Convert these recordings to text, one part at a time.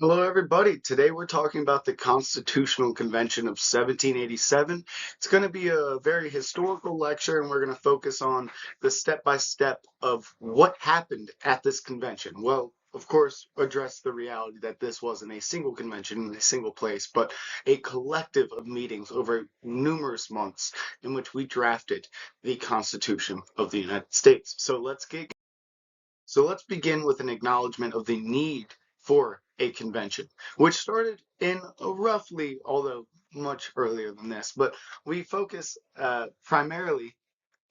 Hello, everybody. Today we're talking about the Constitutional Convention of 1787. It's going to be a very historical lecture, and we're going to focus on the step-by-step of what happened at this convention. Well, of course, address the reality that this wasn't a single convention in a single place, but a collective of meetings over numerous months in which we drafted the Constitution of the United States. So let's begin with an acknowledgement of the need for a convention, which started in roughly, although much earlier than this, but we focus primarily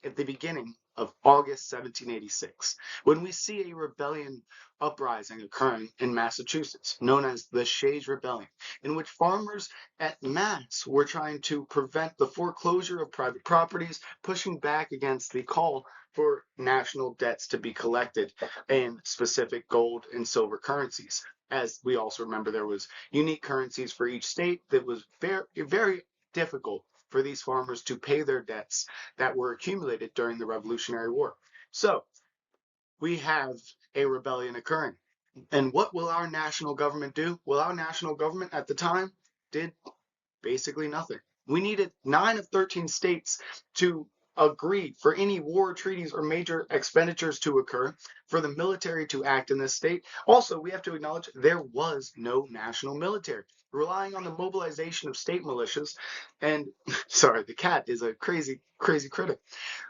at the beginning of August 1786, when we see a rebellion uprising occurring in Massachusetts, known as the Shays Rebellion, in which farmers at mass were trying to prevent the foreclosure of private properties, pushing back against the call for national debts to be collected in specific gold and silver currencies. As we also remember, there was unique currencies for each state that was very difficult for these farmers to pay their debts that were accumulated during the Revolutionary War. So we have a rebellion occurring. And what will our national government do? Well, our national government at the time did basically nothing. We needed 9 of 13 states to agree for any war treaties or major expenditures to occur, for the military to act in this state. Also, we have to acknowledge there was no national military, relying on the mobilization of state militias. And sorry, the cat is a crazy critic.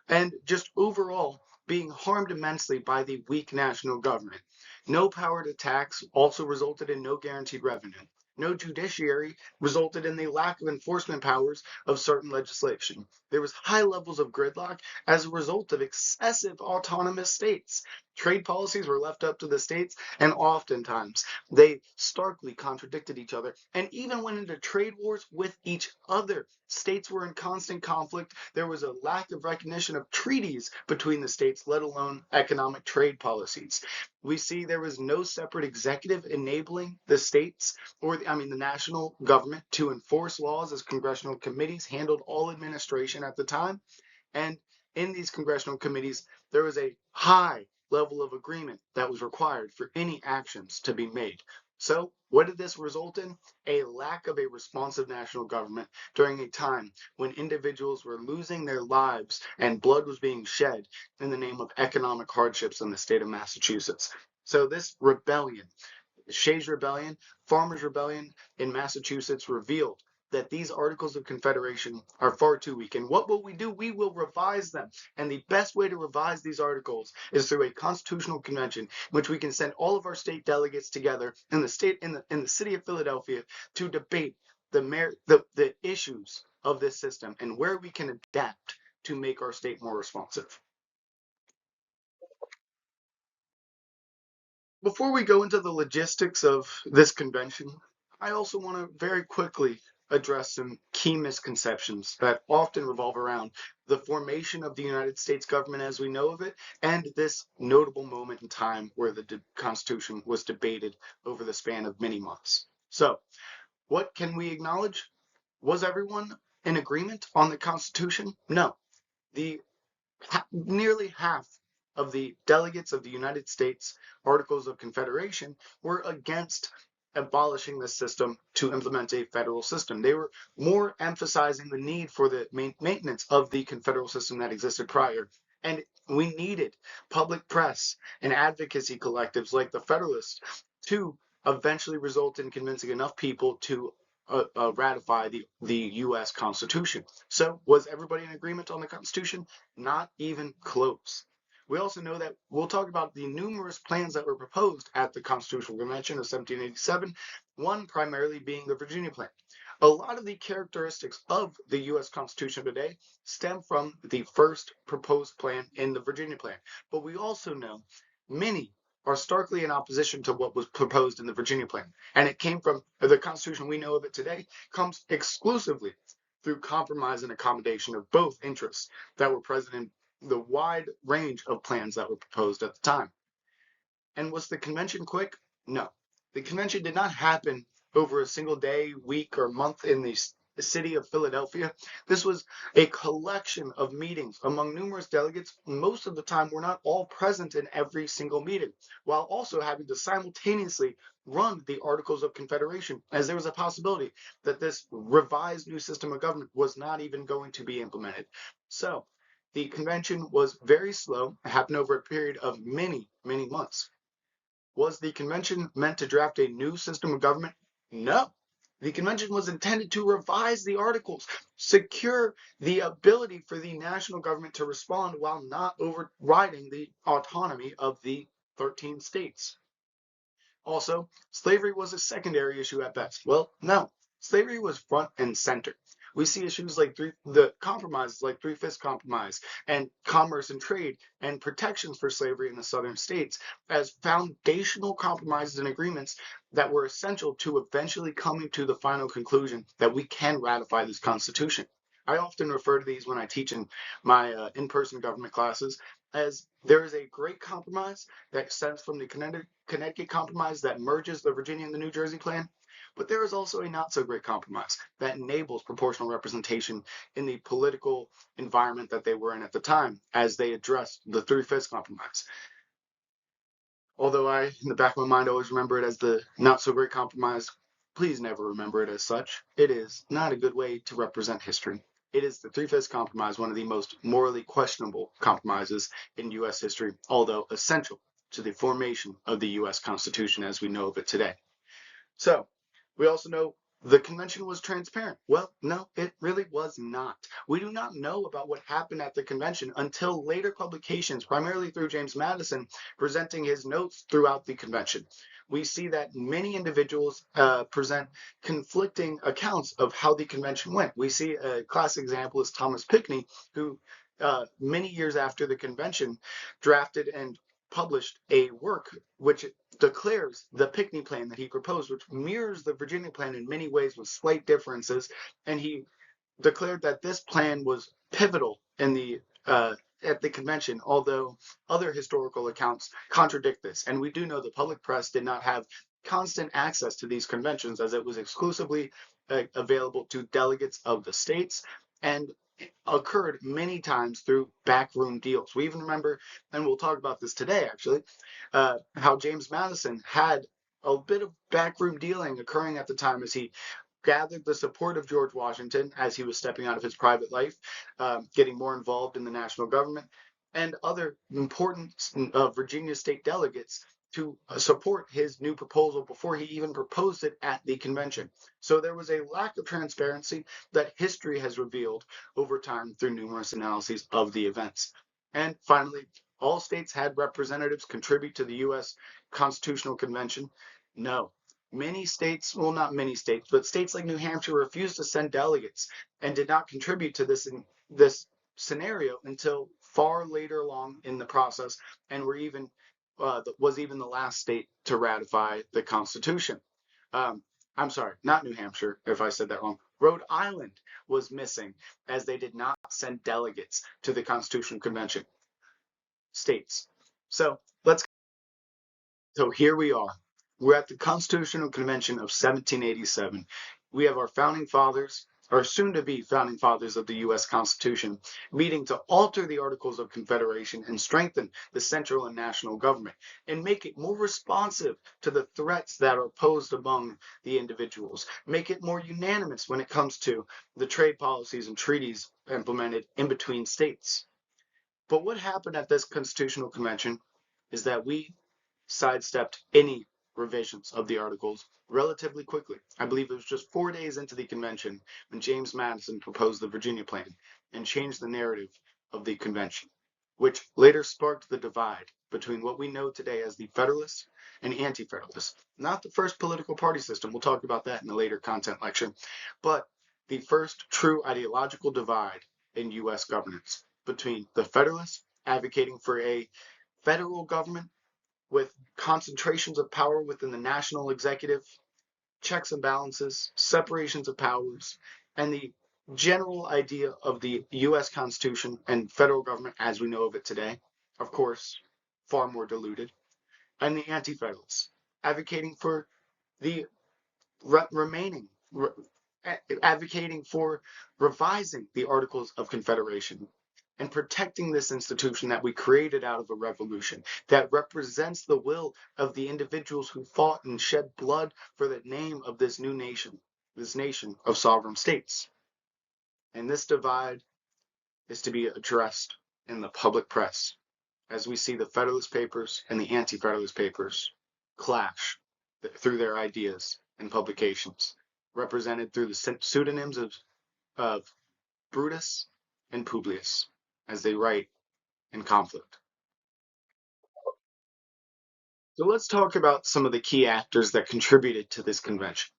And just overall being harmed immensely by the weak national government. No power to tax also resulted in no guaranteed revenue. No judiciary resulted in the lack of enforcement powers of certain legislation. There was high levels of gridlock as a result of excessive autonomous states. Trade policies were left up to the states, and oftentimes they starkly contradicted each other and even went into trade wars with each other. States were in constant conflict. There was a lack of recognition of treaties between the states, let alone economic trade policies. We see there was no separate executive enabling the states the national government to enforce laws, as congressional committees handled all administration at the time. And in these congressional committees, there was a high level of agreement that was required for any actions to be made. So, what did this result in? A lack of a responsive national government during a time when individuals were losing their lives and blood was being shed in the name of economic hardships in the state of Massachusetts. So, this rebellion, Shays Rebellion, Farmers' Rebellion in Massachusetts, revealed that these Articles of Confederation are far too weak. And what will we do? We will revise them. And the best way to revise these articles is through a constitutional convention, in which we can send all of our state delegates together in the city of Philadelphia to debate the issues of this system and where we can adapt to make our state more responsive. Before we go into the logistics of this convention, I also want to very quickly address some key misconceptions that often revolve around the formation of the United States government as we know of it, and this notable moment in time where the Constitution was debated over the span of many months. So, what can we acknowledge? Was everyone in agreement on the Constitution? No. The Nearly half of the delegates of the United States Articles of Confederation were against abolishing the system to implement a federal system. They were more emphasizing the need for the maintenance of the confederal system that existed prior. And we needed public press and advocacy collectives like the Federalists to eventually result in convincing enough people to ratify the U.S. Constitution. So, was everybody in agreement on the Constitution? Not even close. We also know that we'll talk about the numerous plans that were proposed at the Constitutional Convention of 1787, one primarily being the Virginia Plan. A lot of the characteristics of the U.S. Constitution today stem from the first proposed plan in the Virginia Plan. But we also know many are starkly in opposition to what was proposed in the Virginia Plan. And it came from the Constitution we know of it today, comes exclusively through compromise and accommodation of both interests that were present in the wide range of plans that were proposed at the time. And was the convention quick? No. The convention did not happen over a single day, week, or month city of Philadelphia. This was a collection of meetings among numerous delegates. Most of the time, were not all present in every single meeting, while also having to simultaneously run the Articles of Confederation, as there was a possibility that this revised new system of government was not even going to be implemented. So the convention was very slow. It happened over a period of many, many months. Was the convention meant to draft a new system of government? No. The convention was intended to revise the articles, secure the ability for the national government to respond while not overriding the autonomy of the 13 states. Also, slavery was a secondary issue at best. Well, no, slavery was front and center. We see issues like the compromises like Three-Fifths Compromise and commerce and trade and protections for slavery in the southern states as foundational compromises and agreements that were essential to eventually coming to the final conclusion that we can ratify this Constitution. I often refer to these when I teach in my in-person government classes as there is a great compromise that stems from the Connecticut Compromise that merges the Virginia and the New Jersey Plan. But there is also a not so great compromise that enables proportional representation in the political environment that they were in at the time as they addressed the Three-Fifths Compromise. Although I, in the back of my mind, always remember it as the not so great compromise, please never remember it as such. It is not a good way to represent history. It is the Three-Fifths Compromise, one of the most morally questionable compromises in U.S. history, although essential to the formation of the U.S. Constitution as we know of it today. So, we also know the convention was transparent. Well, no, it really was not. We do not know about what happened at the convention until later publications, primarily through James Madison, presenting his notes throughout the convention. We see that many individuals present conflicting accounts of how the convention went. We see a classic example is Thomas Pinckney, who many years after the convention drafted and published a work which declares the Pinckney plan that he proposed, which mirrors the Virginia plan in many ways with slight differences. And he declared that this plan was pivotal in the at the convention, although other historical accounts contradict this. And we do know the public press did not have constant access to these conventions as it was exclusively available to delegates of the states and occurred many times through backroom deals. We even remember, and we'll talk about this today actually, how James Madison had a bit of backroom dealing occurring at the time as he gathered the support of George Washington as he was stepping out of his private life, getting more involved in the national government, and other important Virginia state delegates to support his new proposal before he even proposed it at the convention. So there was a lack of transparency that history has revealed over time through numerous analyses of the events. And finally, all states had representatives contribute to the U.S. Constitutional Convention. No, many states, well, not many states, but states like New Hampshire refused to send delegates and did not contribute to this scenario until far later along in the process, and was even the last state to ratify the Constitution. I'm sorry, not New Hampshire, if I said that wrong. Rhode Island was missing as they did not send delegates to the Constitutional Convention states. So here we are. We're at the Constitutional Convention of 1787. We have our founding fathers, or soon to be founding fathers of the U.S. Constitution, meeting to alter the Articles of Confederation and strengthen the central and national government and make it more responsive to the threats that are posed among the individuals, make it more unanimous when it comes to the trade policies and treaties implemented in between states. But what happened at this Constitutional Convention is that we sidestepped any revisions of the articles relatively quickly. I believe it was just 4 days into the convention when James Madison proposed the Virginia Plan and changed the narrative of the convention, which later sparked the divide between what we know today as the Federalists and Anti-Federalists. Not the first political party system, we'll talk about that in a later content lecture, but the first true ideological divide in U.S. governance between the Federalists advocating for a federal government with concentrations of power within the national executive, checks and balances, separations of powers, and the general idea of the U.S. Constitution and federal government as we know of it today, of course, far more diluted, and the Anti-Federalists, advocating for the remaining advocating for revising the Articles of Confederation and protecting this institution that we created out of a revolution that represents the will of the individuals who fought and shed blood for the name of this new nation, this nation of sovereign states. And this divide is to be addressed in the public press as we see the Federalist Papers and the Anti-Federalist Papers clash through their ideas and publications, represented through the pseudonyms of Brutus and Publius as they write in conflict. So let's talk about some of the key actors that contributed to this convention.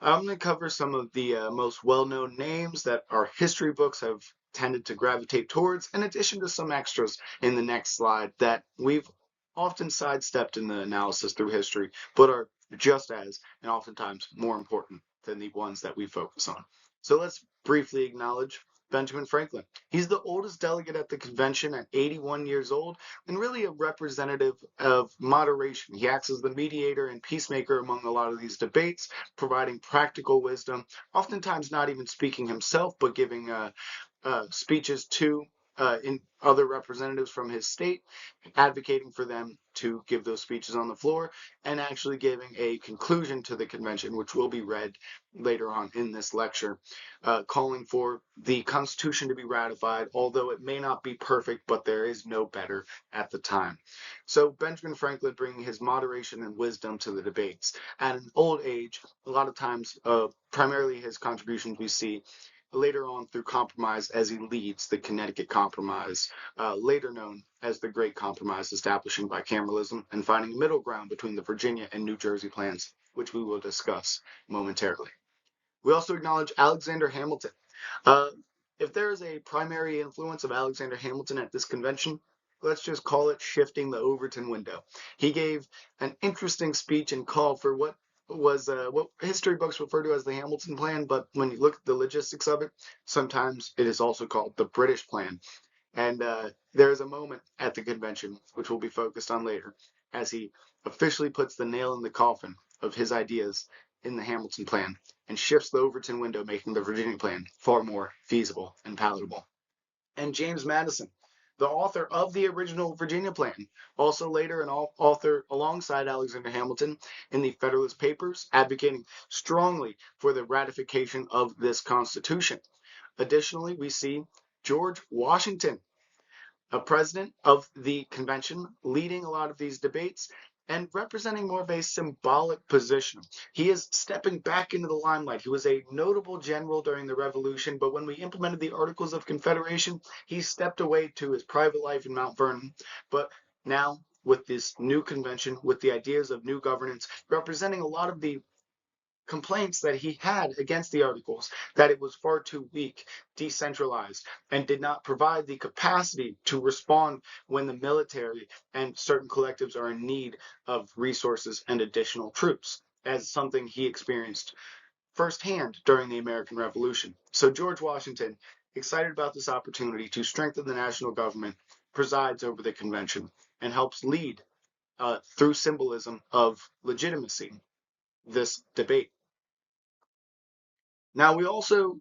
I'm going to cover some of the most well-known names that our history books have tended to gravitate towards, in addition to some extras in the next slide that we've often sidestepped in the analysis through history, but are just as, and oftentimes more important than the ones that we focus on. So let's briefly acknowledge Benjamin Franklin. He's the oldest delegate at the convention at 81 years old, and really a representative of moderation. He acts as the mediator and peacemaker among a lot of these debates, providing practical wisdom, oftentimes not even speaking himself, but giving speeches to in other representatives from his state, advocating for them to give those speeches on the floor, and actually giving a conclusion to the convention, which will be read later on in this lecture, calling for the Constitution to be ratified, although it may not be perfect, but there is no better at the time. So Benjamin Franklin bringing his moderation and wisdom to the debates. At an old age, a lot of times, primarily his contributions we see later on through compromise as he leads the Connecticut Compromise, later known as the Great Compromise, establishing bicameralism and finding a middle ground between the Virginia and New Jersey plans, which we will discuss momentarily. We also acknowledge Alexander Hamilton. Uh, if there is a primary influence of Alexander Hamilton at this convention, let's just call it shifting the Overton window. He gave an interesting speech and call for what was what history books refer to as the Hamilton Plan, but when you look at the logistics of it, sometimes it is also called the British Plan. And there is a moment at the convention, which will be focused on later, as he officially puts the nail in the coffin of his ideas in the Hamilton Plan and shifts the Overton window, making the Virginia Plan far more feasible and palatable. And James Madison, the author of the original Virginia Plan, also later an author alongside Alexander Hamilton in the Federalist Papers, advocating strongly for the ratification of this Constitution. Additionally, we see George Washington, a president of the convention, leading a lot of these debates and representing more of a symbolic position. He is stepping back into the limelight. He was a notable general during the Revolution, but when we implemented the Articles of Confederation, he stepped away to his private life in Mount Vernon. But now, with this new convention, with the ideas of new governance, representing a lot of the complaints that he had against the articles, that it was far too weak, decentralized, and did not provide the capacity to respond when the military and certain collectives are in need of resources and additional troops, as something he experienced firsthand during the American Revolution. So George Washington, excited about this opportunity to strengthen the national government, presides over the convention and helps lead through symbolism of legitimacy this debate. Now, we also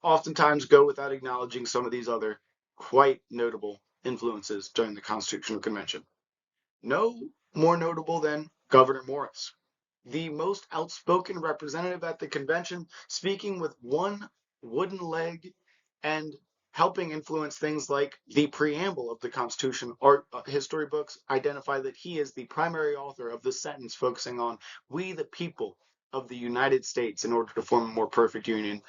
oftentimes go without acknowledging some of these other quite notable influences during the Constitutional Convention. No more notable than Gouverneur Morris, the most outspoken representative at the convention, speaking with one wooden leg and helping influence things like the preamble of the Constitution. Art history books identify that he is the primary author of the sentence focusing on "we the people of the United States in order to form a more perfect union,"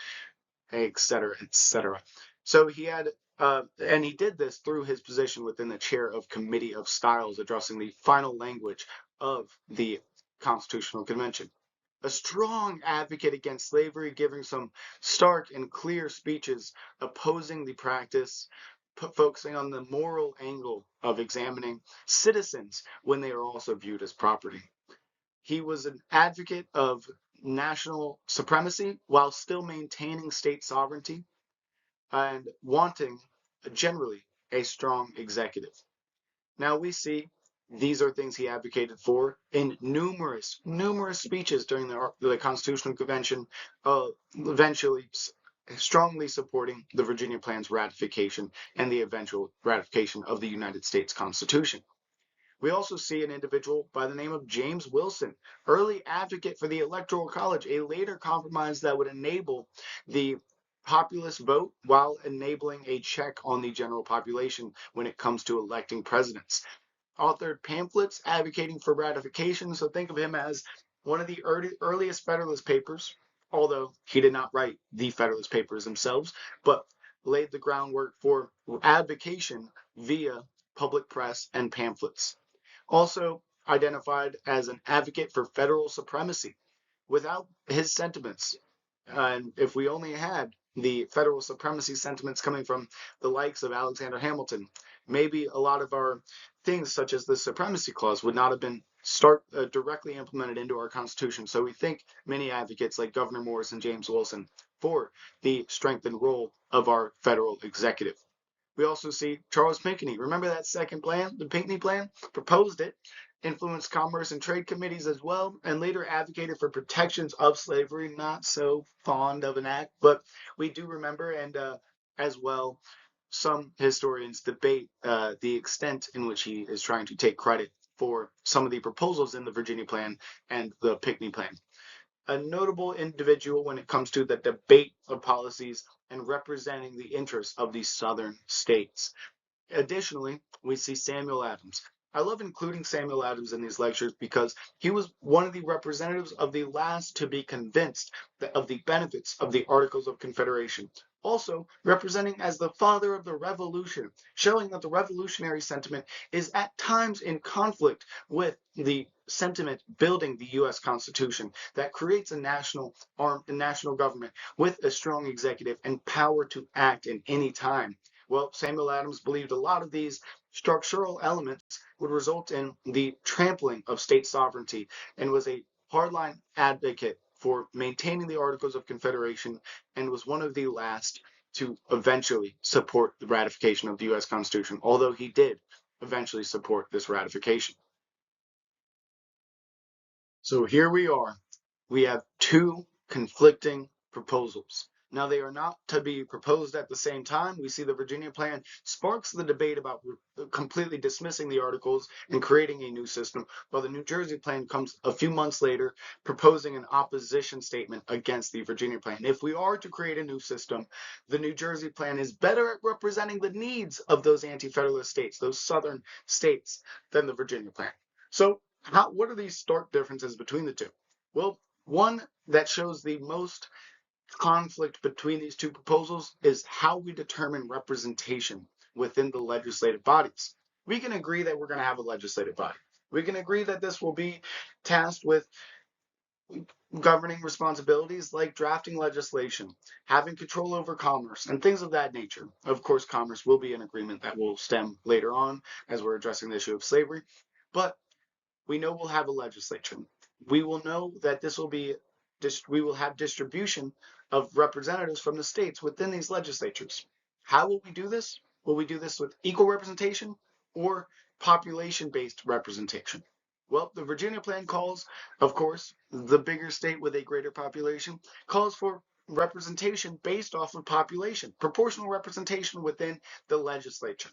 etc., etc. So he had, and he did this through his position within the chair of Committee of Styles, addressing the final language of the Constitutional Convention. A strong advocate against slavery, giving some stark and clear speeches opposing the practice, focusing on the moral angle of examining citizens when they are also viewed as property. He was an advocate of national supremacy while still maintaining state sovereignty and wanting generally a strong executive. Now we see These are things he advocated for in numerous speeches during the Constitutional Convention, eventually strongly supporting the Virginia Plan's ratification and the eventual ratification of the United States Constitution. We also see an individual by the name of James Wilson, early advocate for the Electoral College, a later compromise that would enable the populist vote while enabling a check on the general population when it comes to electing presidents. Authored pamphlets advocating for ratification, so think of him as one of the earliest Federalist Papers, although he did not write the Federalist Papers themselves, but laid the groundwork for advocation via public press and pamphlets. Also identified as an advocate for federal supremacy. Without his sentiments, and if we only had the federal supremacy sentiments coming from the likes of Alexander Hamilton, maybe a lot of our things, such as the Supremacy Clause, would not have been directly implemented into our Constitution. So we thank many advocates like Governor Morris and James Wilson for the strengthened role of our federal executive. We also see Charles Pinckney. Remember that second plan, the Pinckney Plan? Proposed it, influenced commerce and trade committees as well, and later advocated for protections of slavery. Not so fond of an act, but we do remember, and as well, some historians debate the extent in which he is trying to take credit for some of the proposals in the Virginia Plan and the Pinckney Plan. A notable individual when it comes to the debate of policies and representing the interests of the southern states. Additionally, we see Samuel Adams. I love including Samuel Adams in these lectures because he was one of the representatives of the last to be convinced of the benefits of the Articles of Confederation. Also, representing as the father of the Revolution, showing that the revolutionary sentiment is at times in conflict with the sentiment building the U.S. Constitution that creates a national government with a strong executive and power to act in any time. Well, Samuel Adams believed a lot of these structural elements would result in the trampling of state sovereignty and was a hardline advocate for maintaining the Articles of Confederation and was one of the last to eventually support the ratification of the U.S. Constitution, although he did eventually support this ratification. So here we are. We have two conflicting proposals. Now, they are not to be proposed at the same time. We see the Virginia Plan sparks the debate about completely dismissing the Articles and creating a new system, while the New Jersey Plan comes a few months later, proposing an opposition statement against the Virginia Plan. If we are to create a new system, the New Jersey Plan is better at representing the needs of those anti-federalist states, those southern states, than the Virginia Plan. So what are these stark differences between the two? Well, one that shows the most conflict between these two proposals is how we determine representation within the legislative bodies. We can agree that we're going to have a legislative body. We can agree that this will be tasked with governing responsibilities like drafting legislation, having control over commerce, and things of that nature. Of course, commerce will be an agreement that will stem later on as we're addressing the issue of slavery. But we know we'll have a legislature. We will know that we will have distribution of representatives from the states within these legislatures. How will we do this? Will we do this with equal representation or population-based representation? Well, the Virginia Plan calls, of course, the bigger state with a greater population, calls for representation based off of population, proportional representation within the legislature.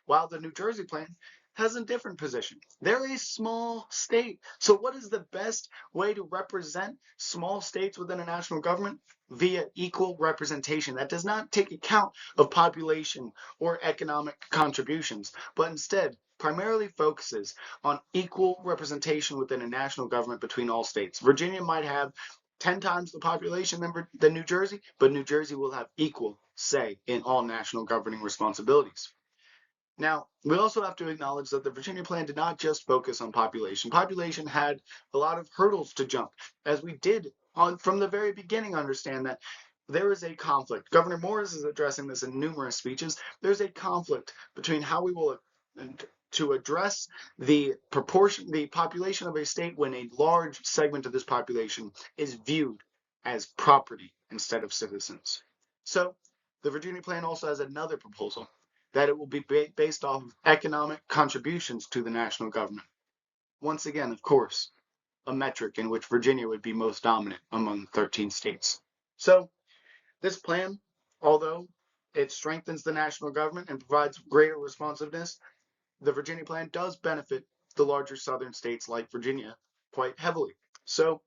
While the New Jersey Plan has a different position. They're a small state. So what is the best way to represent small states within a national government? Via equal representation. That does not take account of population or economic contributions, but instead primarily focuses on equal representation within a national government between all states. Virginia might have 10 times the population than New Jersey, but New Jersey will have equal say in all national governing responsibilities. Now, we also have to acknowledge that the Virginia Plan did not just focus on population. Population had a lot of hurdles to jump, as we did from the very beginning understand that there is a conflict. Governor Morris is addressing this in numerous speeches. There's a conflict between how we will to address the population of a state when a large segment of this population is viewed as property instead of citizens. So the Virginia Plan also has another proposal that it will be based off of economic contributions to the national government. Once again, of course, a metric in which Virginia would be most dominant among the 13 states. So this plan, although it strengthens the national government and provides greater responsiveness, the Virginia plan does benefit the larger southern states like Virginia quite heavily. So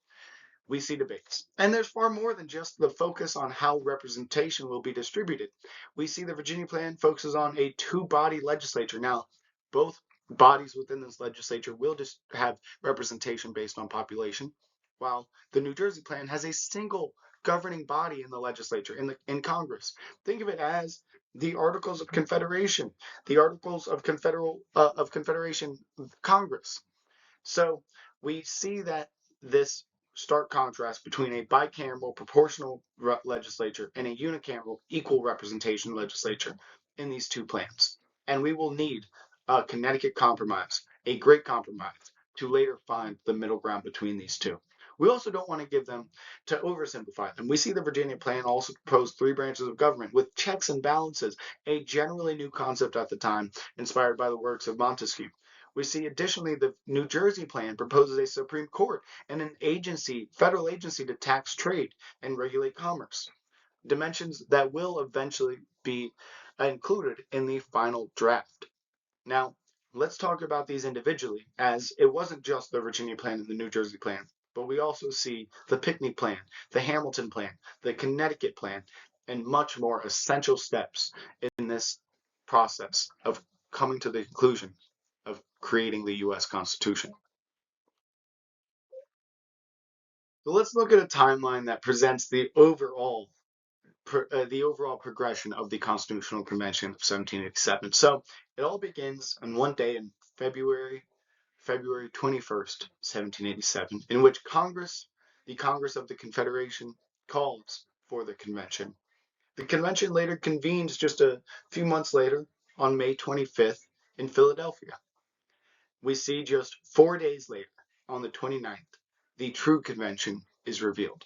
we see debates. And there's far more than just the focus on how representation will be distributed. We see the Virginia plan focuses on a two-body legislature. Now, both bodies within this legislature will just have representation based on population, while the New Jersey plan has a single governing body in the legislature, in Congress. Think of it as the Articles of Confederation, the Articles of Confederation Congress. So we see that this stark contrast between a bicameral proportional legislature and a unicameral equal representation legislature in these two plans. And we will need a Connecticut compromise, a great compromise, to later find the middle ground between these two. We also don't want to give them to oversimplify them. We see the Virginia plan also proposed three branches of government with checks and balances, a generally new concept at the time, inspired by the works of Montesquieu. We see additionally the New Jersey plan proposes a Supreme Court and an agency, federal agency to tax trade and regulate commerce, dimensions that will eventually be included in the final draft. Now, let's talk about these individually, as it wasn't just the Virginia plan and the New Jersey plan, but we also see the Pinckney plan, the Hamilton plan, the Connecticut plan, and much more essential steps in this process of coming to the conclusion of creating the U.S. Constitution. So let's look at a timeline that presents the overall progression of the Constitutional Convention of 1787. So it all begins on one day in February 21st, 1787, in which the Congress of the Confederation, calls for the convention. The convention later convenes just a few months later on May 25th in Philadelphia. We see just 4 days later, on the 29th, the true convention is revealed,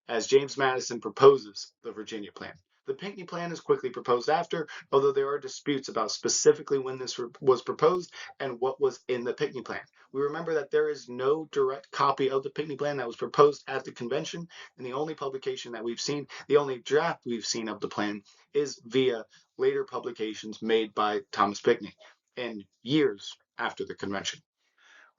as James Madison proposes the Virginia plan. The Pinckney plan is quickly proposed after, although there are disputes about specifically when this was proposed and what was in the Pinckney plan. We remember that there is no direct copy of the Pinckney plan that was proposed at the convention, and the only publication that we've seen, the only draft we've seen of the plan, is via later publications made by Thomas Pinckney, and years after the convention.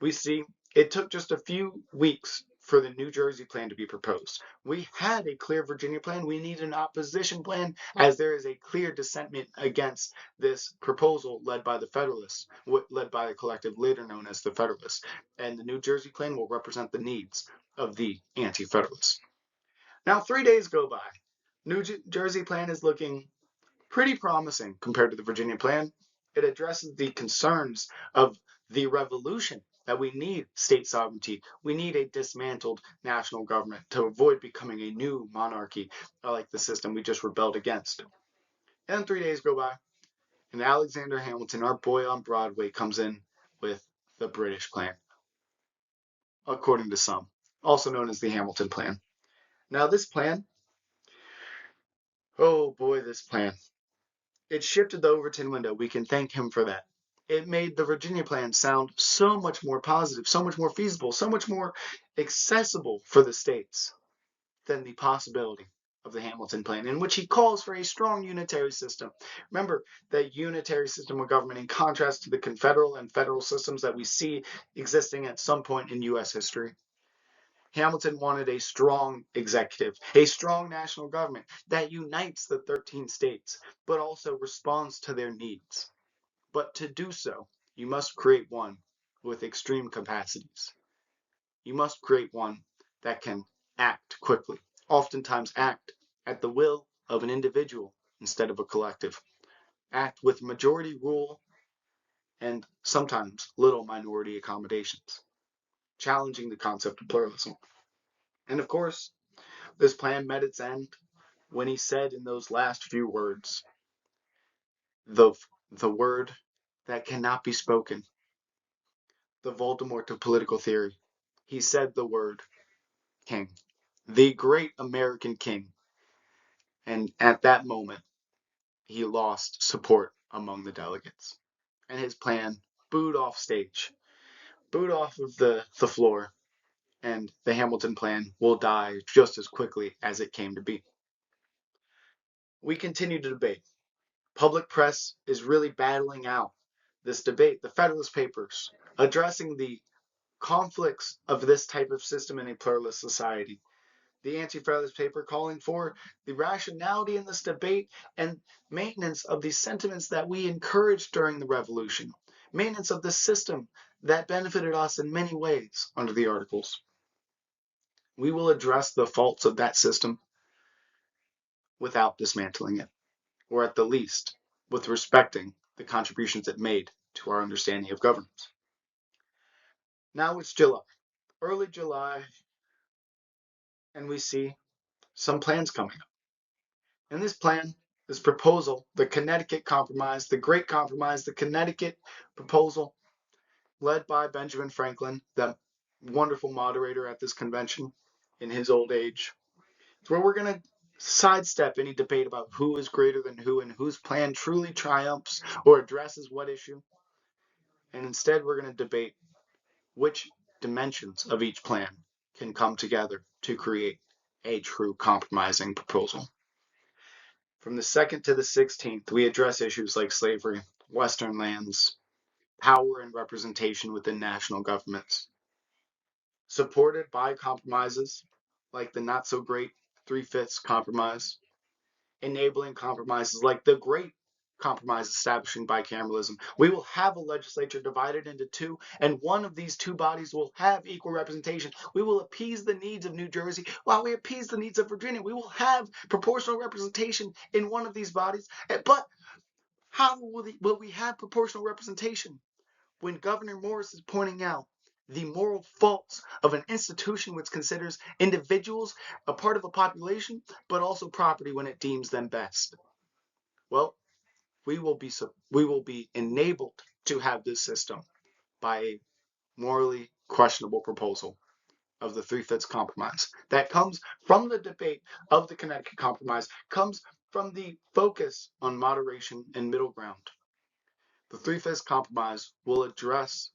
We see it took just a few weeks for the New Jersey plan to be proposed. We had a clear Virginia plan. We need an opposition plan, as there is a clear dissentment against this proposal led by the Federalists, led by a collective later known as the Federalists. And the New Jersey plan will represent the needs of the Anti-Federalists. Now, 3 days go by. New Jersey plan is looking pretty promising compared to the Virginia plan. It addresses the concerns of the revolution, that we need state sovereignty. We need a dismantled national government to avoid becoming a new monarchy like the system we just rebelled against. And 3 days go by, and Alexander Hamilton, our boy on Broadway, comes in with the British plan, according to some, also known as the Hamilton plan. Now this plan, oh boy, this plan. It shifted the Overton window. We can thank him for that. It made the Virginia plan sound so much more positive, so much more feasible, so much more accessible for the states than the possibility of the Hamilton plan, in which he calls for a strong unitary system. Remember, that unitary system of government in contrast to the confederal and federal systems that we see existing at some point in U.S. history. Hamilton wanted a strong executive, a strong national government that unites the 13 states, but also responds to their needs. But to do so, you must create one with extreme capacities. You must create one that can act quickly, oftentimes act at the will of an individual instead of a collective, act with majority rule and sometimes little minority accommodations, challenging the concept of pluralism. And of course, this plan met its end when he said in those last few words, the word that cannot be spoken, the Voldemort of political theory. He said the word king, the great American king. And at that moment, he lost support among the delegates. And his plan booed off stage, booed off of the floor, and the Hamilton plan will die just as quickly as it came to be. We continue to debate. Public press is really battling out this debate. The Federalist Papers addressing the conflicts of this type of system in a pluralist society. The Anti-Federalist paper calling for the rationality in this debate and maintenance of the sentiments that we encouraged during the Revolution, maintenance of the system that benefited us in many ways under the Articles. We will address the faults of that system without dismantling it, or at the least, with respecting the contributions it made to our understanding of governance. Now it's July, early July, and we see some plans coming up. And this plan, this proposal, the Connecticut Compromise, the Great Compromise, the Connecticut proposal, led by Benjamin Franklin, the wonderful moderator at this convention in his old age, it's where we're going to sidestep any debate about who is greater than who and whose plan truly triumphs or addresses what issue. And instead, we're going to debate which dimensions of each plan can come together to create a true compromising proposal. From the 2nd to the 16th, we address issues like slavery, Western lands, power and representation within national governments, supported by compromises like the not-so-great 3/5 compromise, enabling compromises like the Great Compromise establishing bicameralism. We will have a legislature divided into two, and one of these two bodies will have equal representation. We will appease the needs of New Jersey while we appease the needs of Virginia. We will have proportional representation in one of these bodies. But how will we have proportional representation when Governor Morris is pointing out the moral faults of an institution which considers individuals a part of a population, but also property when it deems them best? Well, we will be enabled to have this system by a morally questionable proposal of the 3/5 compromise that comes from the debate of the Connecticut Compromise, comes from the focus on moderation and middle ground. The 3/5 compromise will address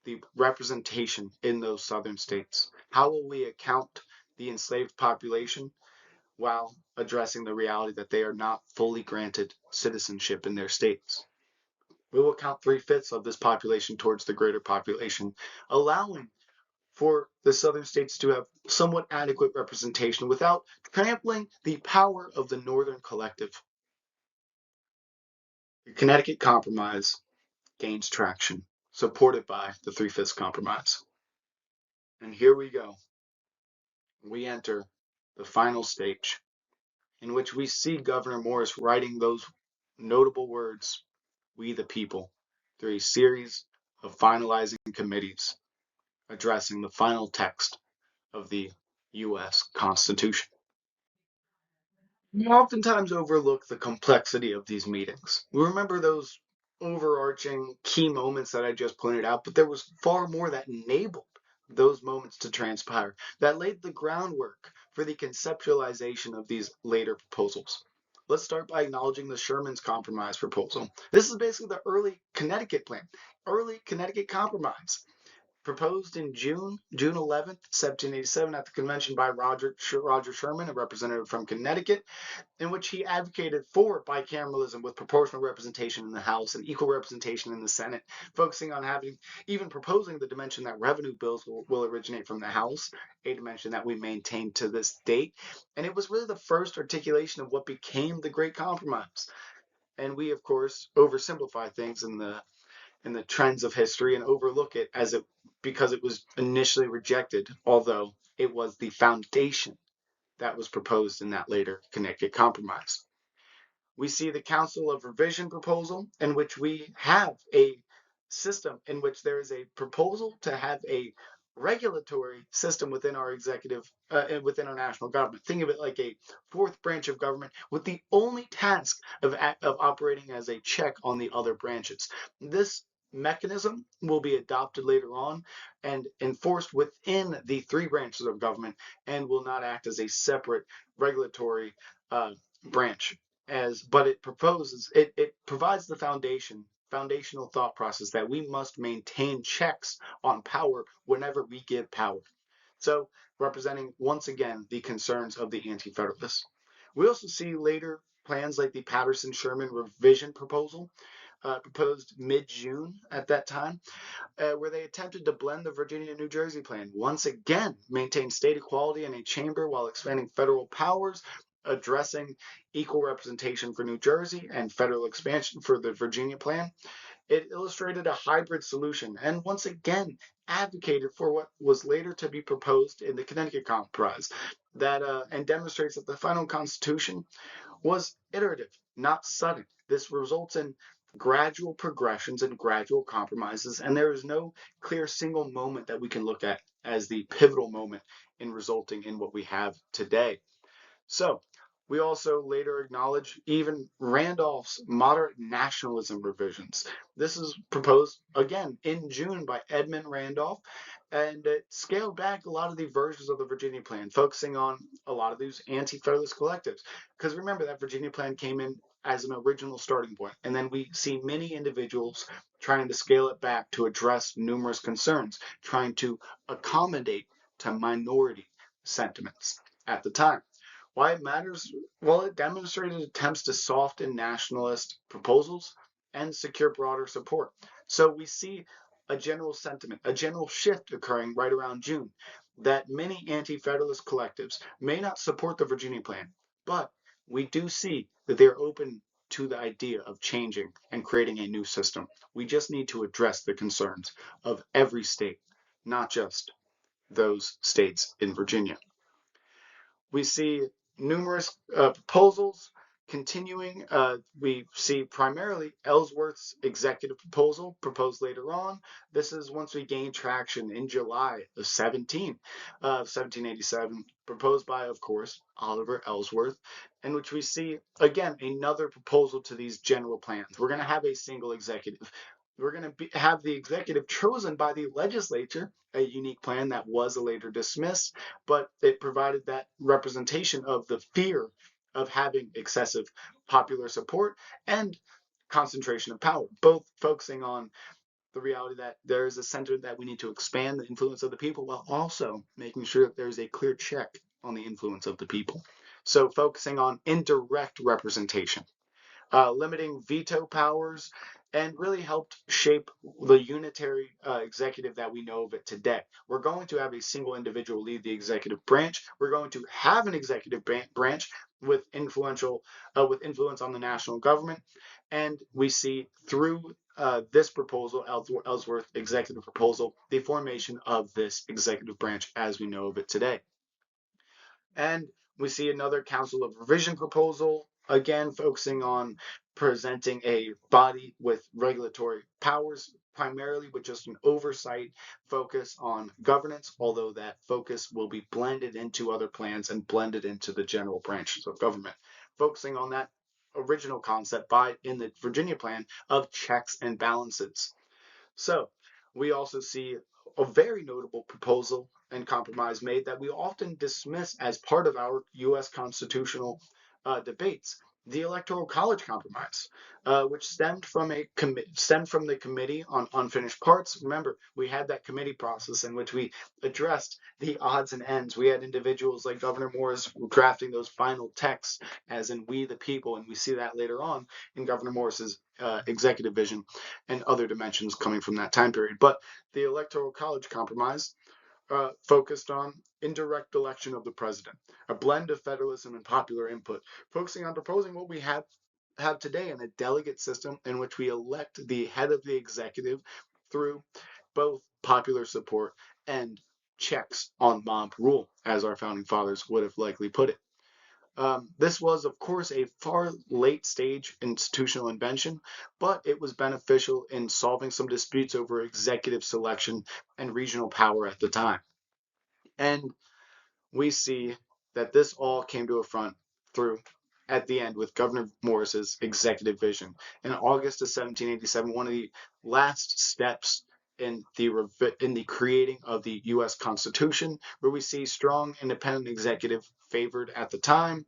the representation in those southern states. How will we account the enslaved population while addressing the reality that they are not fully granted citizenship in their states? We will count 3/5 of this population towards the greater population, allowing for the southern states to have somewhat adequate representation without trampling the power of the northern collective. The Connecticut Compromise gains traction, supported by the 3/5 compromise. And here we go. We enter the final stage, in which we see Governor Morris writing those notable words, "We the people," through a series of finalizing committees addressing the final text of the U.S. Constitution. We oftentimes overlook the complexity of these meetings. We remember those overarching key moments that I just pointed out, but there was far more that enabled those moments to transpire, that laid the groundwork for the conceptualization of these later proposals. Let's start by acknowledging the Sherman's Compromise proposal. This is basically the early Connecticut plan, early Connecticut Compromise, proposed in June 11th, 1787 at the convention by Roger Sherman, a representative from Connecticut, in which he advocated for bicameralism with proportional representation in the House and equal representation in the Senate, focusing on even proposing the dimension that revenue bills will originate from the House, a dimension that we maintain to this date. And it was really the first articulation of what became the Great Compromise. And we, of course, oversimplify things in the trends of history and overlook it because it was initially rejected, although it was the foundation that was proposed in that later Connecticut Compromise. We see the Council of Revision proposal, in which we have a system in which there is a proposal to have a regulatory system within our within our national government. Think of it like a fourth branch of government with the only task of operating as a check on the other branches. This mechanism will be adopted later on and enforced within the three branches of government and will not act as a separate regulatory branch. but it provides the foundational thought process that we must maintain checks on power whenever we give power. So, representing once again the concerns of the Anti-Federalists. We also see later plans like the Patterson-Sherman revision proposal, proposed mid-June at that time, where they attempted to blend the Virginia and New Jersey plan. Once again, maintain state equality in a chamber while expanding federal powers, addressing equal representation for New Jersey and federal expansion for the Virginia plan. It illustrated a hybrid solution and once again advocated for what was later to be proposed in the Connecticut Compromise, and demonstrates that the final constitution was iterative, not sudden. This results in gradual progressions and gradual compromises, and there is no clear single moment that we can look at as the pivotal moment in resulting in what we have today. So, we also later acknowledge even Randolph's moderate nationalism revisions. This is proposed again in June by Edmund Randolph, and it scaled back a lot of the versions of the Virginia plan, focusing on a lot of these anti-federalist collectives. Because remember, that Virginia plan came in as an original starting point, and then we see many individuals trying to scale it back to address numerous concerns, trying to accommodate to minority sentiments at the time. Why it matters? Well, it demonstrated attempts to soften nationalist proposals and secure broader support. So we see a general sentiment, a general shift occurring right around June, that many anti-federalist collectives may not support the Virginia plan, but we do see that they're open to the idea of changing and creating a new system. We just need to address the concerns of every state, not just those states in Virginia. We see numerous proposals continuing. We see primarily Ellsworth's executive proposal proposed later on. This is once we gain traction in July of 1787, proposed by, of course, Oliver Ellsworth, in which we see, again, another proposal to these general plans. We're going to have a single executive. We're going to have the executive chosen by the legislature, a unique plan that was later dismissed, but it provided that representation of the fear of having excessive popular support and concentration of power, both focusing on the reality that there is a center that we need to expand the influence of the people while also making sure that there's a clear check on the influence of the people. So focusing on indirect representation, limiting veto powers, and really helped shape the unitary executive that we know of it today. We're going to have a single individual lead the executive branch. We're going to have an executive branch with influence on the national government, and we see through this proposal, Ellsworth executive proposal, the formation of this executive branch as we know of it today. And we see another Council of Revision proposal, again focusing on presenting a body with regulatory powers, primarily with just an oversight focus on governance, although that focus will be blended into other plans and blended into the general branches of government, focusing on that original concept in the Virginia plan of checks and balances. So we also see a very notable proposal and compromise made that we often dismiss as part of our U.S. constitutional debates. The Electoral College Compromise, which stemmed from the Committee on Unfinished Parts. Remember, we had that committee process in which we addressed the odds and ends. We had individuals like Governor Morris drafting those final texts, as in "We the People," and we see that later on in Governor Morris's executive vision and other dimensions coming from that time period. But the Electoral College Compromise focused on indirect election of the president, a blend of federalism and popular input, focusing on proposing what we have today in a delegate system in which we elect the head of the executive through both popular support and checks on mob rule, as our founding fathers would have likely put it. This was, of course, a far late stage institutional invention, but it was beneficial in solving some disputes over executive selection and regional power at the time. And we see that this all came to a front through at the end with Governor Morris's executive vision. In August of 1787, one of the last steps in the creating of the U.S. Constitution, where we see strong independent executive favored at the time,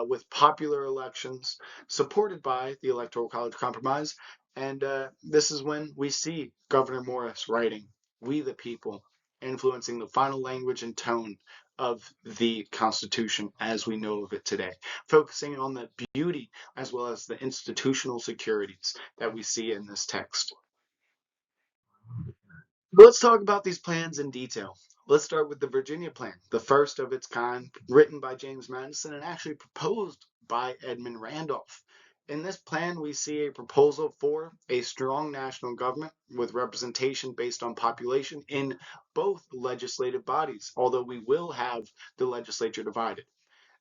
with popular elections supported by the Electoral College Compromise. And this is when we see Governor Morris writing, "We the people," influencing the final language and tone of the Constitution as we know of it today, focusing on the beauty as well as the institutional securities that we see in this text. Let's talk about these plans in detail. Let's start with the Virginia Plan, the first of its kind, written by James Madison and actually proposed by Edmund Randolph. In this plan, we see a proposal for a strong national government with representation based on population in both legislative bodies, although we will have the legislature divided.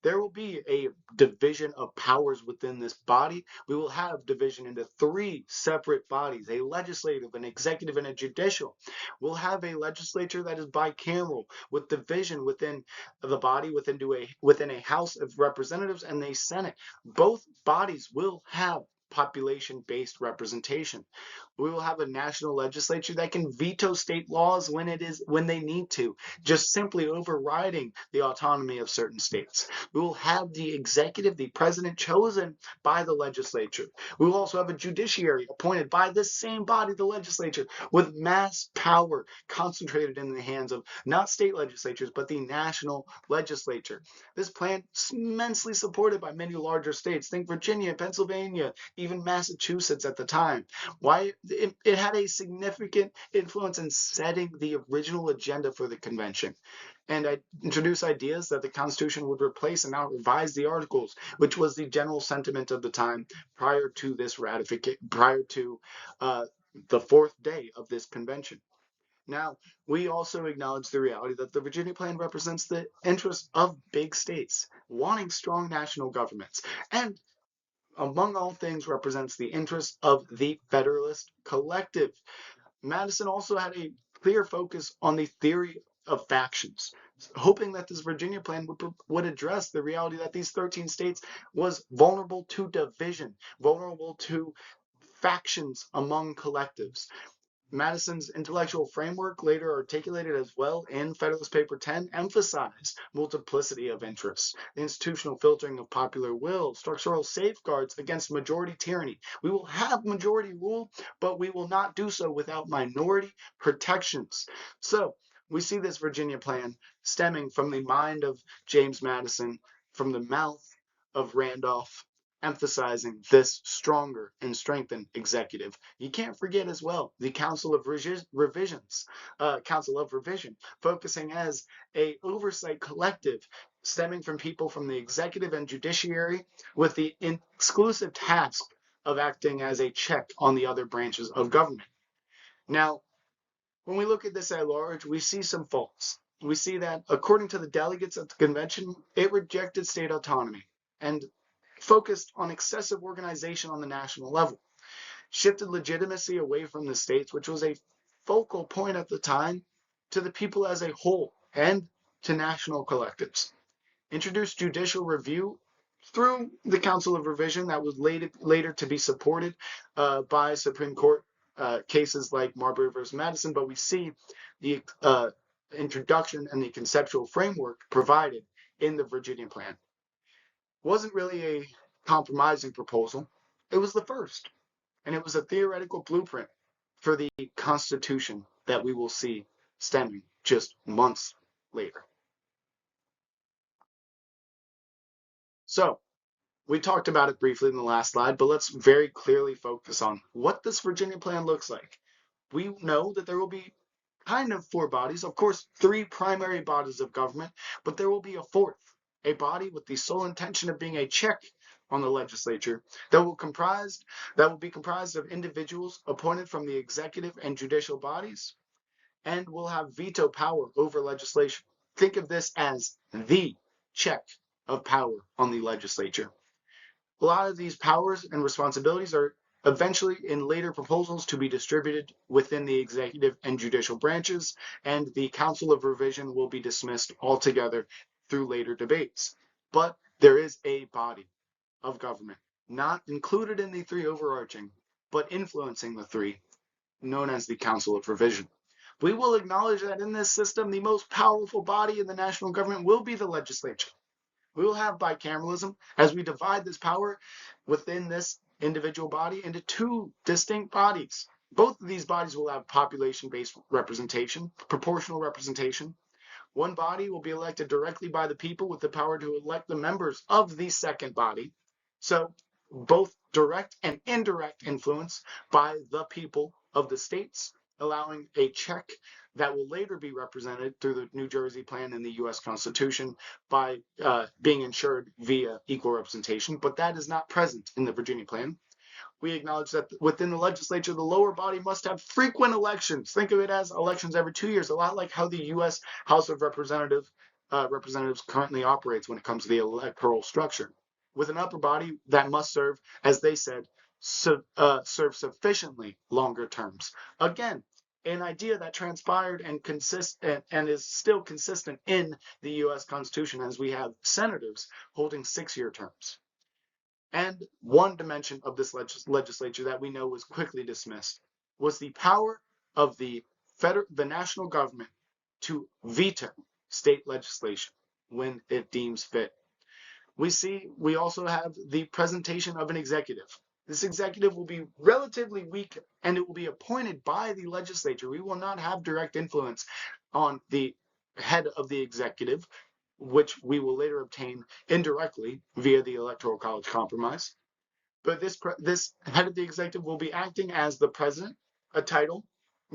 There will be a division of powers within this body. We will have division into three separate bodies, a legislative, an executive, and a judicial. We'll have a legislature that is bicameral with division within the body, within a House of Representatives and a Senate. Both bodies will have population-based representation. We will have a national legislature that can veto state laws when they need to, just simply overriding the autonomy of certain states. We will have the executive, the president, chosen by the legislature. We will also have a judiciary appointed by this same body, the legislature, with mass power concentrated in the hands of not state legislatures, but the national legislature. This plan is immensely supported by many larger states. Think Virginia, Pennsylvania, even Massachusetts at the time. Why? It had a significant influence in setting the original agenda for the convention. And I introduced ideas that the Constitution would replace and not revise the Articles, which was the general sentiment of the time prior to this ratification, prior to the fourth day of this convention. Now, we also acknowledge the reality that the Virginia Plan represents the interests of big states, wanting strong national governments, and among all things represents the interests of the Federalist collective. Madison also had a clear focus on the theory of factions, hoping that this Virginia Plan would address the reality that these 13 states was vulnerable to division, vulnerable to factions among collectives. Madison's intellectual framework, later articulated as well in Federalist Paper 10, emphasized multiplicity of interests, the institutional filtering of popular will, structural safeguards against majority tyranny. We will have majority rule, but we will not do so without minority protections. So we see this Virginia Plan stemming from the mind of James Madison, from the mouth of Randolph, emphasizing this stronger and strengthened executive. You can't forget as well the Council of Council of Revision, focusing as a oversight collective stemming from people from the executive and judiciary with the exclusive task of acting as a check on the other branches of government. Now, when we look at this at large, we see some faults. We see that, according to the delegates at the convention, it rejected state autonomy and focused on excessive organization on the national level, shifted legitimacy away from the states, which was a focal point at the time, to the people as a whole and to national collectives, introduced judicial review through the Council of Revision that was later to be supported by Supreme Court cases like Marbury versus Madison, but we see the introduction and the conceptual framework provided in the Virginia Plan. Wasn't really a compromising proposal. It was the first, and it was a theoretical blueprint for the Constitution that we will see stemming just months later. So, we talked about it briefly in the last slide, but let's very clearly focus on what this Virginia Plan looks like. We know that there will be kind of four bodies, of course, three primary bodies of government, but there will be a fourth, a body with the sole intention of being a check on the legislature that will be comprised of individuals appointed from the executive and judicial bodies and will have veto power over legislation. Think of this as the check of power on the legislature. A lot of these powers and responsibilities are eventually in later proposals to be distributed within the executive and judicial branches, and the Council of Revision will be dismissed altogether through later debates. But there is a body of government, not included in the three overarching, but influencing the three, known as the Council of Revision. We will acknowledge that in this system, the most powerful body in the national government will be the legislature. We will have bicameralism as we divide this power within this individual body into two distinct bodies. Both of these bodies will have population-based representation, proportional representation. One body will be elected directly by the people with the power to elect the members of the second body. So both direct and indirect influence by the people of the states, allowing a check that will later be represented through the New Jersey plan and the U.S. Constitution by being ensured via equal representation. But that is not present in the Virginia plan. We acknowledge that within the legislature, the lower body must have frequent elections. Think of it as elections every 2 years, a lot like how the U.S. House of Representatives currently operates when it comes to the electoral structure. With an upper body that must serve, as they said, serve sufficiently longer terms. Again, an idea that transpired and is still consistent in the U.S. Constitution, as we have senators holding 6-year terms. And one dimension of this legislature that we know was quickly dismissed was the power of the national government to veto state legislation when it deems fit. We also have the presentation of an executive. This executive will be relatively weak and it will be appointed by the legislature. We will not have direct influence on the head of the executive, which we will later obtain indirectly via the Electoral College Compromise. But this head of the executive will be acting as the president, a title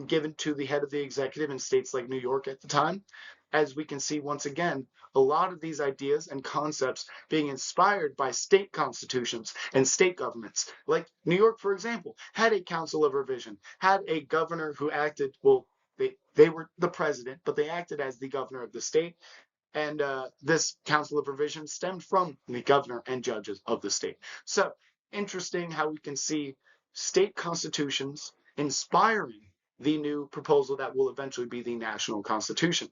given to the head of the executive in states like New York at the time. As we can see once again, a lot of these ideas and concepts being inspired by state constitutions and state governments. Like New York, for example, had a council of revision, had a governor who acted, well, they were the president, but they acted as the governor of the state. And this council of revision stemmed from the governor and judges of the state. So interesting how we can see state constitutions inspiring the new proposal that will eventually be the national constitution.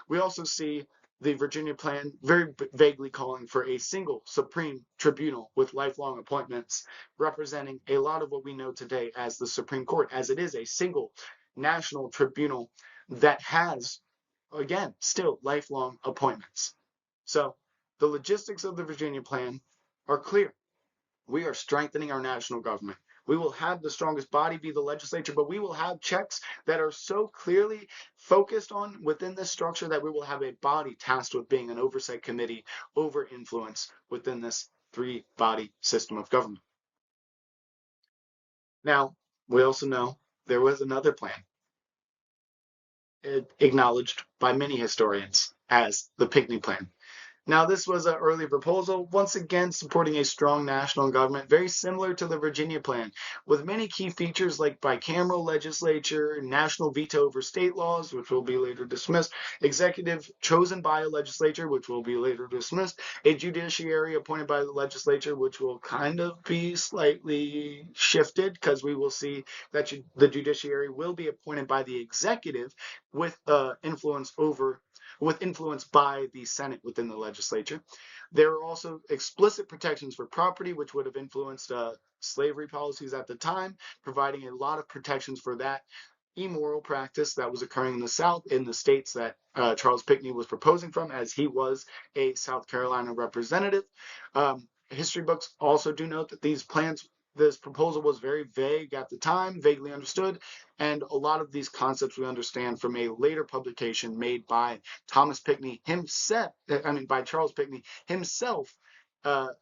We also see the Virginia plan very vaguely calling for a single supreme tribunal with lifelong appointments, representing a lot of what we know today as the Supreme Court, as it is a single national tribunal that has, again, still lifelong appointments. So the logistics of the Virginia plan are clear. We are strengthening our national government. We will have the strongest body be the legislature, but we will have checks that are so clearly focused on within this structure that we will have a body tasked with being an oversight committee over influence within this three-body system of government. Now, we also know there was another plan acknowledged by many historians as the Pinckney Plan. Now, this was an early proposal, once again supporting a strong national government, very similar to the Virginia plan, with many key features like bicameral legislature, national veto over state laws, which will be later dismissed, executive chosen by a legislature, which will be later dismissed, a judiciary appointed by the legislature, which will kind of be slightly shifted because we will see that the judiciary will be appointed by the executive with influence by the Senate within the legislature. There are also explicit protections for property, which would have influenced slavery policies at the time, providing a lot of protections for that immoral practice that was occurring in the South, in the states that Charles Pinckney was proposing from, as he was a South Carolina representative. History books also do note that this proposal was very vague at the time, vaguely understood, and a lot of these concepts we understand from a later publication made by Charles Pinckney himself,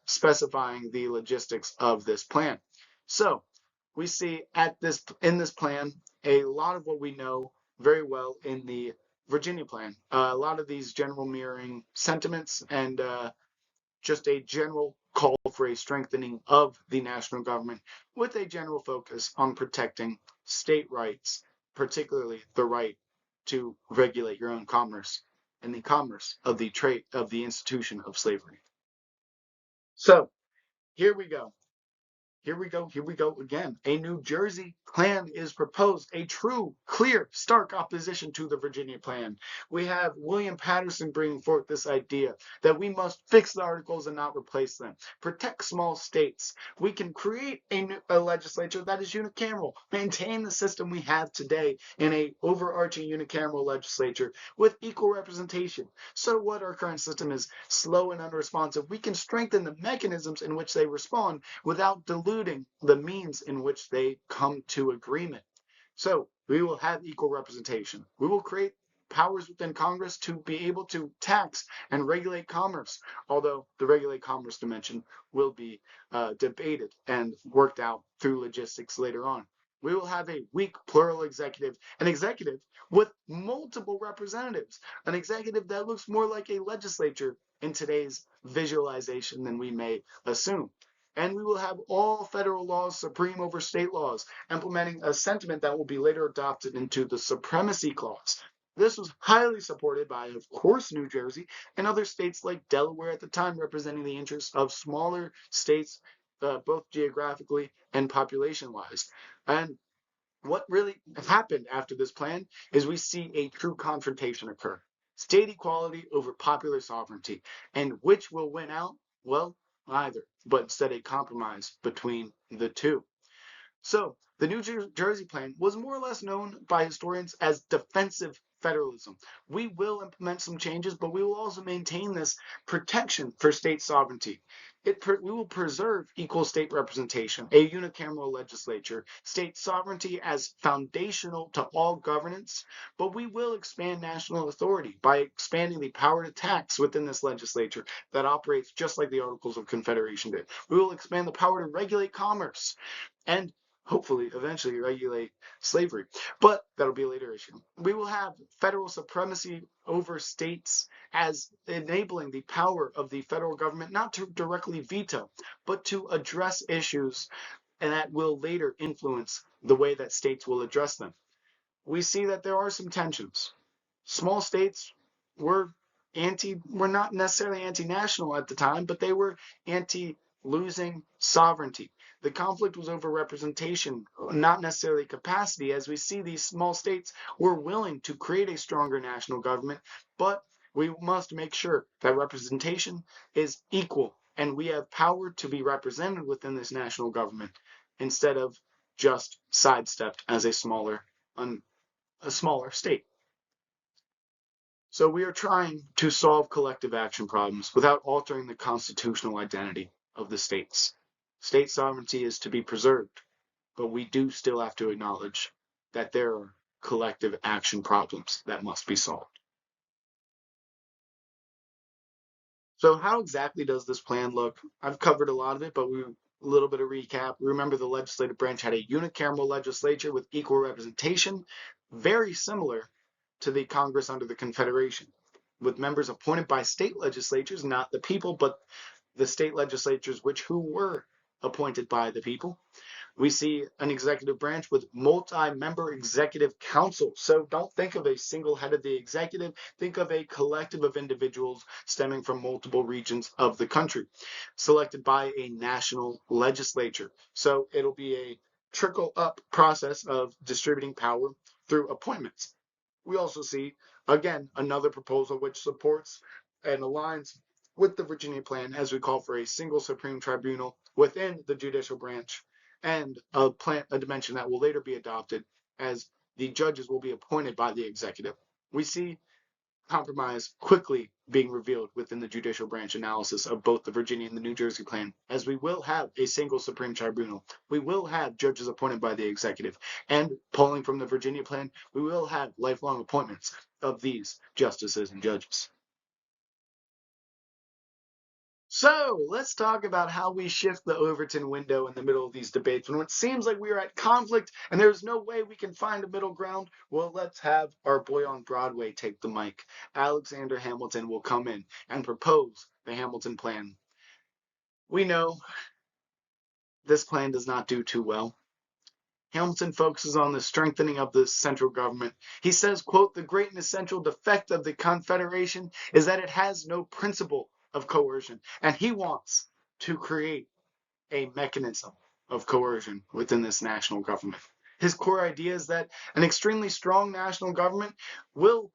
specifying the logistics of this plan. So we see in this plan a lot of what we know very well in the Virginia plan. A lot of these general mirroring sentiments and just a general call for a strengthening of the national government with a general focus on protecting state rights, particularly the right to regulate your own commerce and the commerce of the institution of slavery. So here we go. Here we go again. A New Jersey plan is proposed, a true, clear, stark opposition to the Virginia plan. We have William Patterson bringing forth this idea that we must fix the articles and not replace them, protect small states. We can create a legislature that is unicameral, maintain the system we have today in a overarching unicameral legislature with equal representation. So what our current system is slow and unresponsive, we can strengthen the mechanisms in which they respond without diluting the means in which they come to agreement. So we will have equal representation. We will create powers within Congress to be able to tax and regulate commerce, although the regulate commerce dimension will be debated and worked out through logistics later on. We will have a weak plural executive, an executive with multiple representatives, an executive that looks more like a legislature in today's visualization than we may assume. And we will have all federal laws supreme over state laws, implementing a sentiment that will be later adopted into the Supremacy Clause. This was highly supported by, of course, New Jersey and other states like Delaware at the time, representing the interests of smaller states, both geographically and population-wise. And what really happened after this plan is we see a true confrontation occur. State equality over popular sovereignty. And which will win out? Well, neither, but instead a compromise between the two. So the New Jersey plan was more or less known by historians as defensive federalism. We will implement some changes, but we will also maintain this protection for state sovereignty. We will preserve equal state representation, a unicameral legislature, state sovereignty as foundational to all governance, but we will expand national authority by expanding the power to tax within this legislature that operates just like the Articles of Confederation did. We will expand the power to regulate commerce and hopefully eventually regulate slavery, but that'll be a later issue. We will have federal supremacy over states as enabling the power of the federal government not to directly veto, but to address issues, and that will later influence the way that states will address them. We see that there are some tensions. Small states were were not necessarily anti-national at the time, but they were anti-losing sovereignty. The conflict was over representation, not necessarily capacity, as we see these small states were willing to create a stronger national government, but we must make sure that representation is equal and we have power to be represented within this national government instead of just sidestepped as a smaller state. So we are trying to solve collective action problems without altering the constitutional identity of the states. State sovereignty is to be preserved, but we do still have to acknowledge that there are collective action problems that must be solved. So how exactly does this plan look? I've covered a lot of it, but a little bit of recap. Remember, the legislative branch had a unicameral legislature with equal representation, very similar to the Congress under the Confederation, with members appointed by state legislatures, not the people, but the state legislatures who were appointed by the people. We see an executive branch with multi-member executive council. So don't think of a single head of the executive. Think of a collective of individuals stemming from multiple regions of the country, selected by a national legislature. So it'll be a trickle-up process of distributing power through appointments. We also see, again, another proposal which supports and aligns with the Virginia plan as we call for a single Supreme Tribunal within the judicial branch and a dimension that will later be adopted as the judges will be appointed by the executive. We see compromise quickly being revealed within the judicial branch analysis of both the Virginia and the New Jersey plan, as we will have a single Supreme Tribunal. We will have judges appointed by the executive, and pulling from the Virginia plan, we will have lifelong appointments of these justices and judges. So let's talk about how we shift the Overton window in the middle of these debates. When it seems like we are at conflict and there's no way we can find a middle ground, well, let's have our boy on Broadway take the mic. Alexander Hamilton will come in and propose the Hamilton plan. We know this plan does not do too well. Hamilton focuses on the strengthening of the central government. He says, quote, "The great and essential defect of the Confederation is that it has no principle of coercion." And he wants to create a mechanism of coercion within this national government. His core idea is that an extremely strong national government will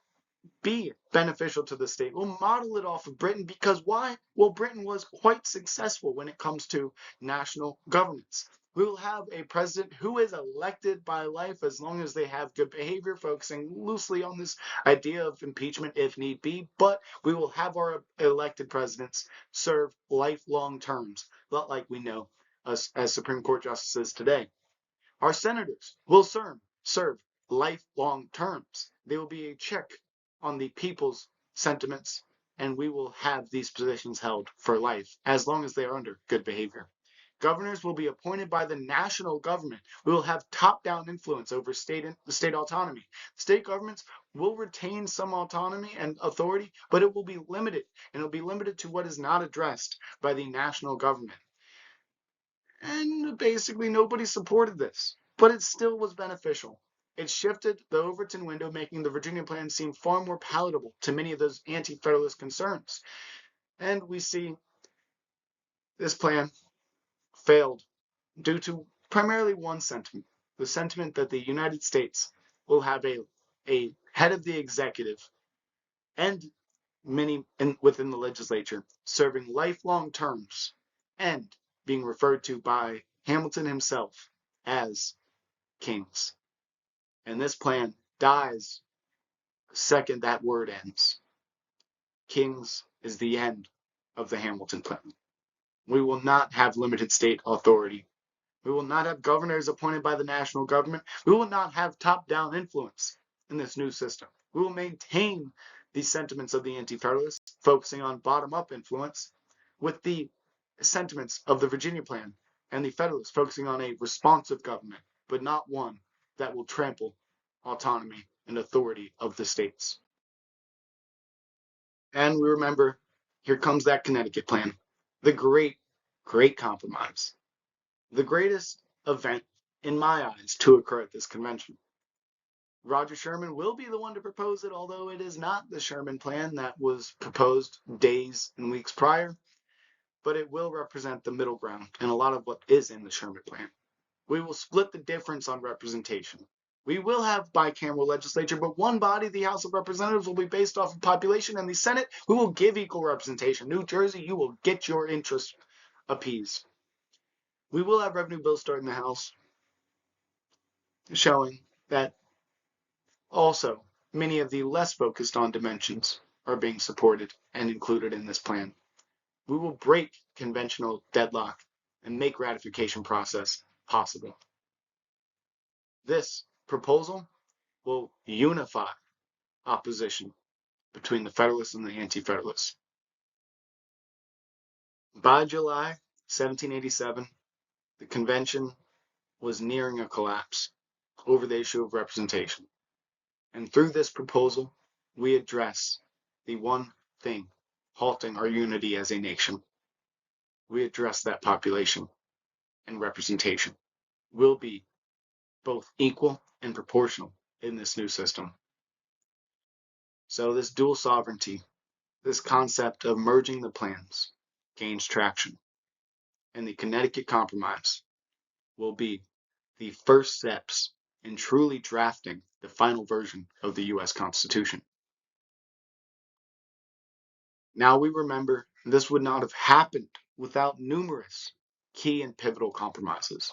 be beneficial to the state. We'll model it off of Britain because why? Well, Britain was quite successful when it comes to national governance. We will have a president who is elected by life as long as they have good behavior, focusing loosely on this idea of impeachment if need be, but we will have our elected presidents serve lifelong terms, not like we know us as Supreme Court justices today. Our senators will serve lifelong terms. They will be a check on the people's sentiments, and we will have these positions held for life as long as they are under good behavior. Governors will be appointed by the national government. We will have top-down influence over state autonomy. State governments will retain some autonomy and authority, but it will be limited, and it will be limited to what is not addressed by the national government. And basically nobody supported this, but it still was beneficial. It shifted the Overton window, making the Virginia plan seem far more palatable to many of those anti-federalist concerns. And we see this plan failed due to primarily one sentiment, the sentiment that the United States will have a head of the executive and many within the legislature serving lifelong terms and being referred to by Hamilton himself as kings. And this plan dies the second that word ends. Kings is the end of the Hamilton plan. We will not have limited state authority. We will not have governors appointed by the national government. We will not have top-down influence in this new system. We will maintain the sentiments of the Anti-Federalists, focusing on bottom-up influence, with the sentiments of the Virginia Plan and the Federalists focusing on a responsive government, but not one that will trample autonomy and authority of the states. And we remember, here comes that Connecticut Plan, the great, great compromise, the greatest event in my eyes to occur at this convention. Roger Sherman will be the one to propose it, although it is not the Sherman Plan that was proposed days and weeks prior, but it will represent the middle ground and a lot of what is in the Sherman Plan. We will split the difference on representation. We will have bicameral legislature, but one body, the House of Representatives, will be based off of population, and the Senate, we will give equal representation. New Jersey, you will get your interests appeased. We will have revenue bills start in the House, showing that also many of the less focused on dimensions are being supported and included in this plan. We will break conventional deadlock and make ratification process possible. This proposal will unify opposition between the Federalists and the Anti-Federalists. By July 1787, the convention was nearing a collapse over the issue of representation. And through this proposal, we address the one thing halting our unity as a nation. We address that population, and representation will be both equal and proportional in this new system. So this dual sovereignty, this concept of merging the plans, gains traction, and the Connecticut Compromise will be the first steps in truly drafting the final version of the U.S. Constitution. Now we remember this would not have happened without numerous key and pivotal compromises.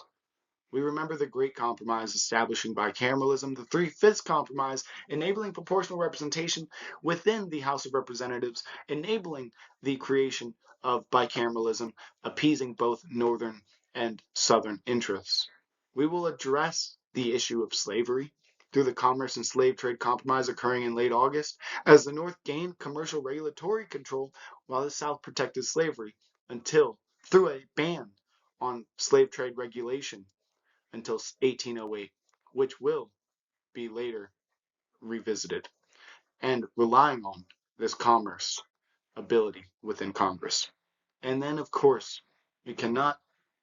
We remember the Great Compromise establishing bicameralism, the Three-Fifths Compromise enabling proportional representation within the House of Representatives, enabling the creation of bicameralism, appeasing both Northern and Southern interests. We will address the issue of slavery through the Commerce and Slave Trade Compromise occurring in late August, as the North gained commercial regulatory control while the South protected slavery until, through a ban on slave trade regulation, until 1808, which will be later revisited, and relying on this commerce ability within Congress. And then, of course, we cannot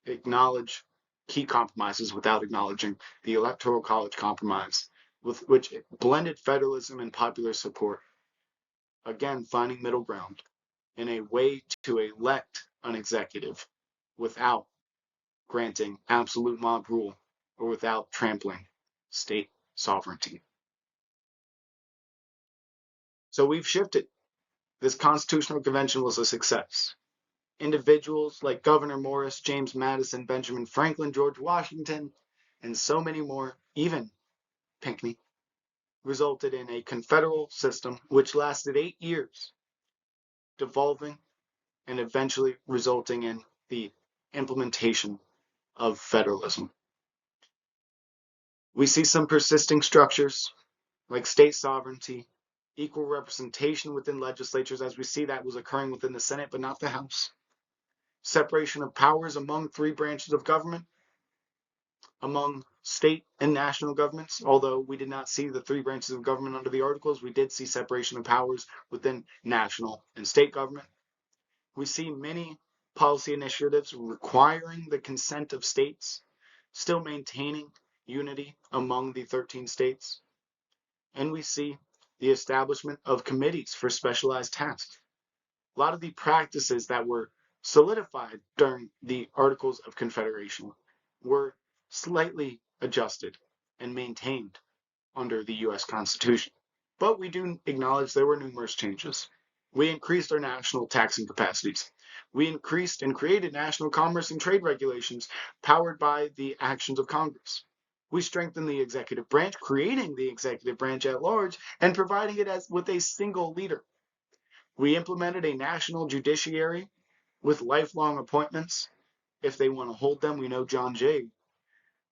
acknowledge key compromises without acknowledging the Electoral College Compromise, with which blended federalism and popular support, again finding middle ground in a way to elect an executive without granting absolute mob rule or without trampling state sovereignty. So we've shifted. This constitutional convention was a success. Individuals like Gouverneur Morris, James Madison, Benjamin Franklin, George Washington, and so many more, even Pinckney, resulted in a confederal system which lasted 8 years, devolving and eventually resulting in the implementation of federalism. We see some persisting structures like state sovereignty, equal representation within legislatures, as we see that was occurring within the Senate but not the House, separation of powers among 3 branches of government, among state and national governments. Although we did not see the 3 branches of government under the Articles, we did see separation of powers within national and state government. We see many policy initiatives requiring the consent of states, still maintaining unity among the 13 states. And we see the establishment of committees for specialized tasks. A lot of the practices that were solidified during the Articles of Confederation were slightly adjusted and maintained under the U.S. Constitution. But we do acknowledge there were numerous changes. We increased our national taxing capacities. We increased and created national commerce and trade regulations powered by the actions of Congress. We strengthened the executive branch, creating the executive branch at large and providing it with a single leader. We implemented a national judiciary with lifelong appointments. If they want to hold them, we know John Jay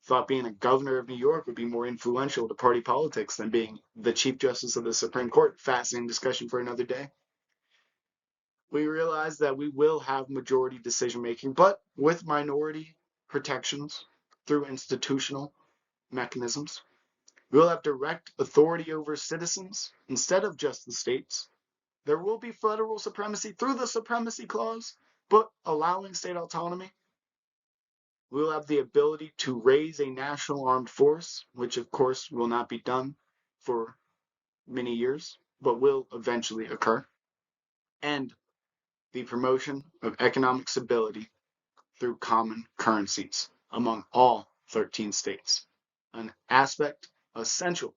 thought being a governor of New York would be more influential to party politics than being the Chief Justice of the Supreme Court. Fascinating discussion for another day. We realize that we will have majority decision making, but with minority protections through institutional mechanisms. We'll have direct authority over citizens instead of just the states. There will be federal supremacy through the Supremacy Clause, but allowing state autonomy. We'll have the ability to raise a national armed force, which of course will not be done for many years, but will eventually occur. And the promotion of economic stability through common currencies among all 13 states, an aspect essential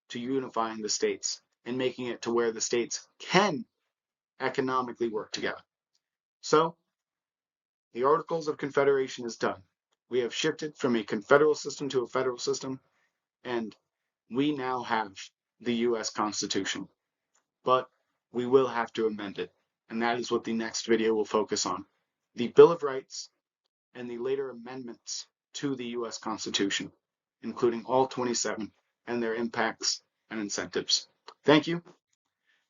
to unifying the states and making it to where the states can economically work together. So, the Articles of Confederation is done. We have shifted from a confederal system to a federal system, and we now have the U.S. Constitution. But we will have to amend it, and that is what the next video will focus on. The Bill of Rights and the later amendments to the U.S. Constitution, including all 27 and their impacts and incentives. Thank you.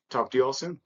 Talk to you all soon.